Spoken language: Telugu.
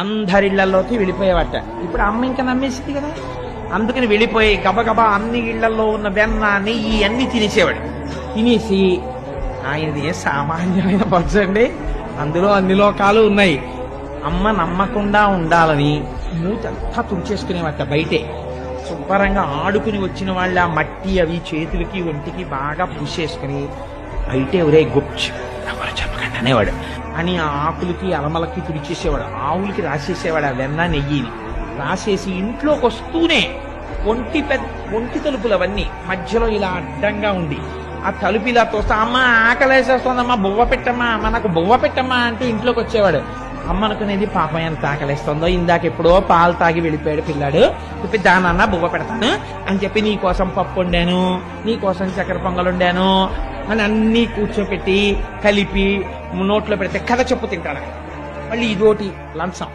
అందరిళ్లలోకి వెళ్ళిపోయేవాట. ఇప్పుడు అమ్మ ఇంకా నమ్మేసింది కదా, అందుకని వెళ్ళిపోయి గబగబా అన్ని ఇళ్లలో ఉన్న వెన్న నెయ్యి అన్ని తినేసేవాడు. తినేసి ఆయనది ఏ సామాన్యమైన బస్సు అండి, అందులో అన్ని లోకాలు ఉన్నాయి. అమ్మ నమ్మకుండా ఉండాలని మూతంతా తుడిచేసుకునేవాట. బయటే శుభ్రంగా ఆడుకుని వచ్చిన వాళ్ళ మట్టి అవి చేతులకి ఒంటికి బాగా పూసేసుకుని బయటే ఒరే గుప్చు ఎవరు చెప్పకండి అనేవాడు అని ఆ ఆకులకి అలమలకి తుడిచేసేవాడు. ఆవులకి రాసేసేవాడు ఆ వెన్న నెయ్యిని. రాసేసి ఇంట్లోకి వస్తూనే ఒంటి తలుపులు అవన్నీ మధ్యలో ఇలా అడ్డంగా ఉండి ఆ తలుపు ఇలా తోస్తా, అమ్మ ఆకలేసేస్తోందమ్మా బువ్వ పెట్టమ్మా, అమ్మ నాకు బువ్వ పెట్టమ్మా అంటూ ఇంట్లోకి వచ్చేవాడు. అమ్మ అనుకునేది పాపం ఎంత ఆకలేస్తుందో, ఇందాక ఎప్పుడో పాలు తాగి వెళ్ళిపోయాడు పిల్లాడు, చెప్పి దానన్నా బువ్వ పెడతాను అని చెప్పి నీ కోసం పప్పు వండాను, నీ కోసం చక్కెర పొంగలు వండాను అని అన్నీ కూర్చోపెట్టి కలిపి నోట్లో పెడితే కథ చెప్పు తింటాడు. మళ్ళీ ఇదోటి లంచం.